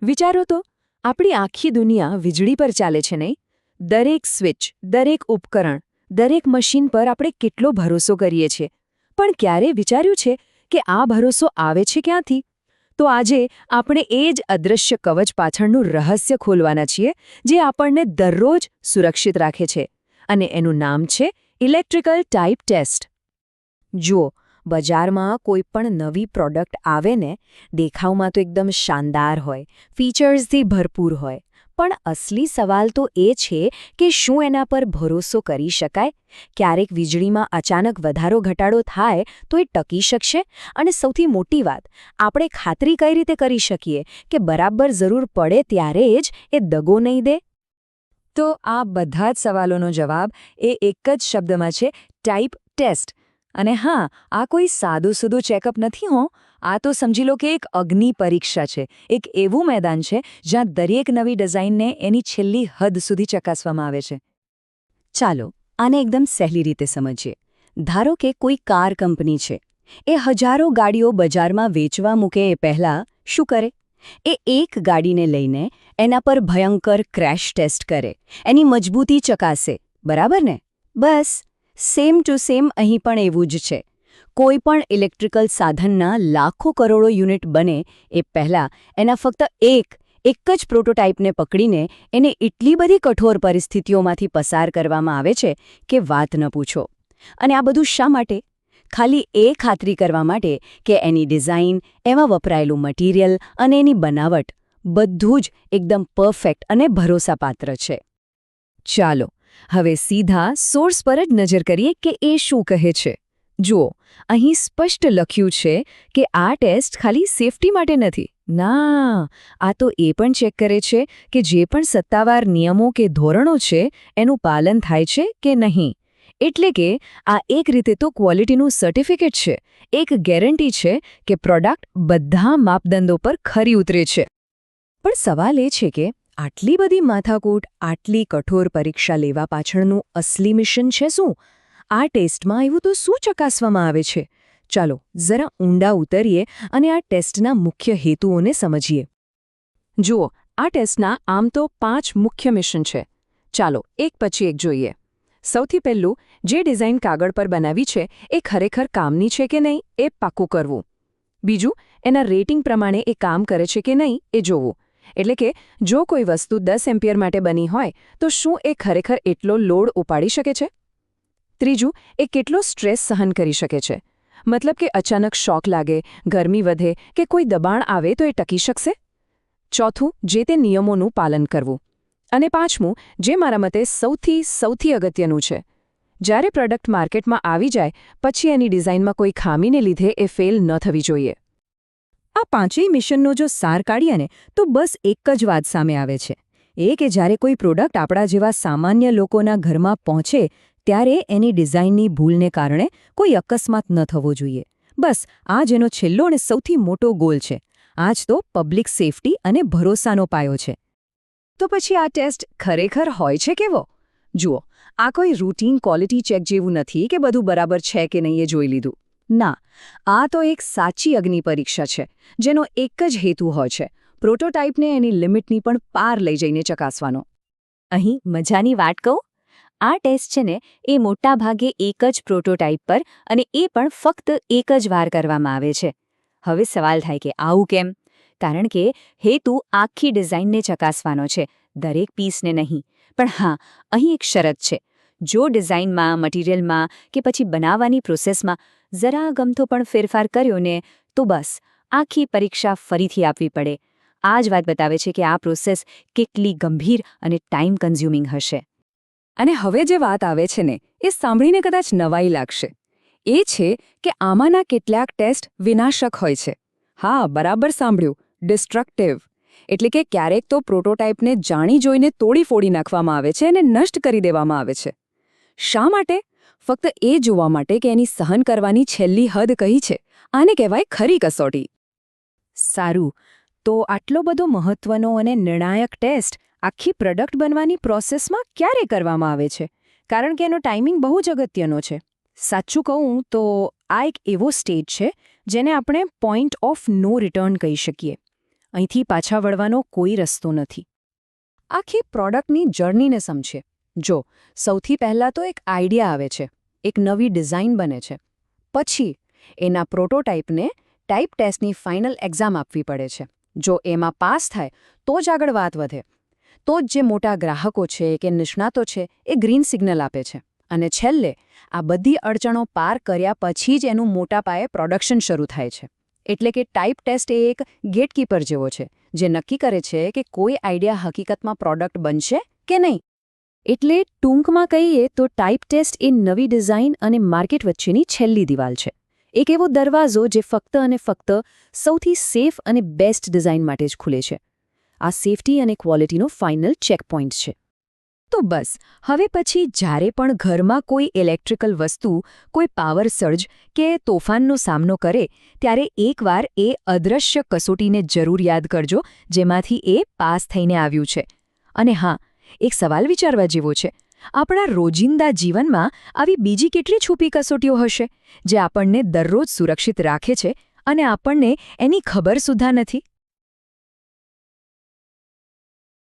વિચારો તો, આપણી આખી દુનિયા વીજળી પર ચાલે છે નહીં? દરેક સ્વિચ, દરેક ઉપકરણ, દરેક મશીન પર આપણે કેટલો ભરોસો કરીએ છીએ. પણ ક્યારે વિચાર્યું છે કે આ ભરોસો આવે છે ક્યાંથી? તો આજે આપણે એ જ અદૃશ્ય કવચ પાછળનું રહસ્ય ખોલવાના છીએ, જે આપણને દરરોજ સુરક્ષિત રાખે છે. અને એનું નામ છે ઇલેક્ટ્રિકલ ટાઇપ ટેસ્ટ. જુઓ, બજારમાં કોઈ પણ નવી પ્રોડક્ટ આવે ને, દેખાવમાં તો એકદમ શાનદાર હોય, ફીચર્સથી ભરપૂર હોય, પણ અસલી સવાલ તો એ છે કે શું એના પર ભરોસો કરી શકાય? ક્યારેક વીજળીમાં અચાનક વધારો ઘટાડો થાય તો એ ટકી શકશે? અને સૌથી મોટી વાત, આપણે ખાતરી કઈ રીતે કરી શકીએ કે બરાબર જરૂર પડે ત્યારે જ એ દગો નહીં દે? તો આ બધા જ સવાલોનો જવાબ એ એક જ શબ્દમાં છે: ટાઇપ ટેસ્ટ. અને હા, આ કોઈ સાદું-સૂદું ચેકઅપ નથી હો. આ તો સમજી લો કે એક અગ્નિ પરીક્ષા છે, એક એવું મેદાન છે જ્યાં દરેક નવી ડિઝાઇનને એની છેલ્લી હદ સુધી ચકાસવામાં આવે છે. ચાલો, આને એકદમ સહેલી રીતે સમજીએ. ધારો કે કોઈ કાર કંપની છે. એ હજારો ગાડીઓ બજારમાં વેચવા મૂકે એ પહેલાં શું કરે? એ એક ગાડીને લઈને એના પર ભયંકર ક્રેશ ટેસ્ટ કરે, એની મજબૂતી ચકાસે, બરાબર ને? બસ સેમ ટુ સેમ અહીં પણ એવું જ છે. કોઈ પણ ઇલેક્ટ્રિકલ સાધનના લાખો કરોડો યુનિટ બને એ પહેલાં એના ફક્ત એક જ પ્રોટોટાઇપને પકડીને એને એટલી બધી કઠોર પરિસ્થિતિઓમાંથી પસાર કરવામાં આવે છે કે વાત ન પૂછો. અને આ બધું શા માટે? ખાલી એ ખાતરી કરવા માટે કે એની ડિઝાઇન, એમાં વપરાયેલું મટીરિયલ અને એની બનાવટ બધું જ એકદમ પરફેક્ટ અને ભરોસાપાત્ર છે. ચાલો, હવે સીધા સોર્સ પર જ નજર કરીએ કે એ શું કહે છે. જુઓ, અહીં સ્પષ્ટ લખ્યું છે કે આ ટેસ્ટ ખાલી સેફટી માટે નથી. ના, આ તો એ પણ ચેક કરે છે કે જે પણ સત્તાવાર નિયમો કે ધોરણો છે એનું પાલન થાય છે કે નહીં. એટલે કે આ એક રીતે તો ક્વોલિટીનું સર્ટિફિકેટ છે, એક ગેરંટી છે કે પ્રોડક્ટ બધા માપદંડો પર ખરી ઉતરે છે. પણ સવાલ એ છે કે આટલી બધી માથાકૂટ, આટલી કઠોર પરીક્ષા લેવા પાછળનું અસલી મિશન છે શું? આ ટેસ્ટમાં એવું તો શું ચકાસવામાં આવે છે? ચાલો, જરા ઊંડા ઉતરીએ અને આ ટેસ્ટના મુખ્ય હેતુઓને સમજીએ. જુઓ, આ ટેસ્ટના આમ તો 5 મુખ્ય મિશન છે. ચાલો, એક પછી એક જોઈએ. સૌથી પહેલું, જે ડિઝાઇન કાગળ પર બનાવી છે એ ખરેખર કામની છે કે નહીં એ પાક્કું કરવું. બીજું, એના રેટિંગ પ્રમાણે એ કામ કરે છે કે નહીં એ જોવું. એટલે કે જો કોઈ વસ્તુ 10 એમ્પિયર માટે બની હોય તો શું એ ખરેખર એટલો લોડ ઉપાડી શકે છે? ત્રીજું, એ કેટલો સ્ટ્રેસ સહન કરી શકે છે? મતલબ કે અચાનક શોક લાગે, ગરમી વધે કે કોઈ દબાણ આવે તો એ ટકી શકશે? ચોથું, જે તે નિયમોનું પાલન કરવું. અને પાંચમું, જે મારા મતે સૌથી અગત્યનું છે, જ્યારે પ્રોડક્ટ માર્કેટમાં આવી જાય પછી એની ડિઝાઇનમાં કોઈ ખામીને લીધે એ ફેલ ન થવી જોઈએ. આ પાંચેય મિશનનો જો સાર કાઢીએ ને તો બસ એક જ વાત સામે આવે છે. એ કે જ્યારે કોઈ પ્રોડક્ટ આપણા જેવા સામાન્ય લોકોના ઘરમાં પહોંચે ત્યારે એની ડિઝાઇનની ભૂલને કારણે કોઈ અકસ્માત ન થવો જોઈએ. બસ આ જ એનો છેલ્લો અને સૌથી મોટો ગોલ છે. આ જ તો પબ્લિક સેફટી અને ભરોસાનો પાયો છે. તો પછી આ ટેસ્ટ ખરેખર હોય છે કેવો? જુઓ, આ કોઈ રૂટીન ક્વોલિટી ચેક જેવું નથી કે બધું બરાબર છે કે નહીં એ જોઈ લીધું. ના, આ તો એક સાચી અગ્નિ પરીક્ષા છે, જેનો એક જ હેતુ હોય છે: પ્રોટોટાઇપને એની લિમિટની પણ પાર લઈ જઈને ચકાસવાનો. અહીં મજાની વાત કહું? આ ટેસ્ટ છે ને એ મોટાભાગે એક જ પ્રોટોટાઇપ પર અને એ પણ ફક્ત એક જ વાર કરવામાં આવે છે. હવે સવાલ થાય કે આવું કેમ? કારણ કે હેતુ આખી ડિઝાઇનને ચકાસવાનો છે, દરેક પીસને નહીં. પણ હા, અહીં એક શરત છે: જો ડિઝાઇનમાં, મટીરિયલમાં કે પછી બનાવવાની પ્રોસેસમાં જરા ગમતો પણ ફેરફાર કર્યો ને તો બસ આખી પરીક્ષા ફરીથી આપવી પડે. આ જ વાત બતાવે છે કે આ પ્રોસેસ કેટલી ગંભીર અને ટાઈમ કન્ઝ્યુમિંગ હશે. અને હવે જે વાત આવે છે ને એ સાંભળીને કદાચ નવાઈ લાગશે. એ છે કે આમાંના કેટલાક ટેસ્ટ વિનાશક હોય છે. હા, બરાબર સાંભળ્યું, ડિસ્ટ્રક્ટિવ. એટલે કે ક્યારેક તો પ્રોટોટાઇપને જાણી જોઈને તોડી ફોડી નાખવામાં આવે છે અને નષ્ટ કરી દેવામાં આવે છે. શા માટે? ફક્ત એ જોવા માટે કે એની સહન કરવાની છેલ્લી હદ કઈ છે. આને કહેવાય ખરી કસોટી. સારું, તો આટલો બધો મહત્વનો અને નિર્ણાયક ટેસ્ટ આખી પ્રોડક્ટ બનવાની પ્રોસેસમાં ક્યારે કરવામાં આવે છે? કારણ કે એનો ટાઈમિંગ બહુ જ અગત્યનો છે. સાચું કહું તો આ એક એવો સ્ટેજ છે જેને આપણે પોઈન્ટ ઓફ નો રિટર્ન કહી શકીએ. અહીંથી પાછા વળવાનો કોઈ રસ્તો નથી. આખી પ્રોડક્ટની જર્નીને સમજે. જો સૌથી પહેલાં તો એક આઈડિયા આવે છે, એક નવી ડિઝાઇન બને છે. પછી એના પ્રોટોટાઇપને ટાઇપ ટેસ્ટની ફાઇનલ એક્ઝામ આપવી પડે છે. જો એમાં પાસ થાય તો જ આગળ વાત વધે. તો જ જે મોટા ગ્રાહકો છે કે નિષ્ણાતો છે એ ગ્રીન સિગ્નલ આપે છે. અને છેલ્લે આ બધી અડચણો પાર કર્યા પછી જ એનું મોટા પાયે પ્રોડક્શન શરૂ થાય છે. એટલે કે ટાઇપ ટેસ્ટ એ એક ગેટકીપર જેવો છે, જે નક્કી કરે છે કે કોઈ આઈડિયા હકીકતમાં પ્રોડક્ટ બનશે કે નહીં. એટલે ટૂંકમાં કહીએ તો ટાઇપ ટેસ્ટ એ નવી ડિઝાઇન અને માર્કેટ વચ્ચેની છેલ્લી દિવાલ છે. એક એવો દરવાજો જે ફક્ત અને ફક્ત સૌથી સેફ અને બેસ્ટ ડિઝાઇન માટે જ ખુલે છે. આ સેફટી અને ક્વોલિટીનો ફાઇનલ ચેકપોઇન્ટ છે. તો બસ હવે પછી જ્યારે પણ ઘરમાં કોઈ ઇલેક્ટ્રિકલ વસ્તુ, કોઈ પાવર સર્જ કે તોફાનનો સામનો કરે, ત્યારે એકવાર એ અદૃશ્ય કસોટીને જરૂર યાદ કરજો, જેમાંથી એ પાસ થઈને આવ્યું છે. અને હા, એક સવાલ વિચારવા જેવો છે. આપણા રોજિંદા જીવનમાં આવી બીજી કેટલી છુપી કસોટીઓ હશે, જે આપણને દરરોજ સુરક્ષિત રાખે છે અને આપણને એની ખબર સુદ્ધા નથી?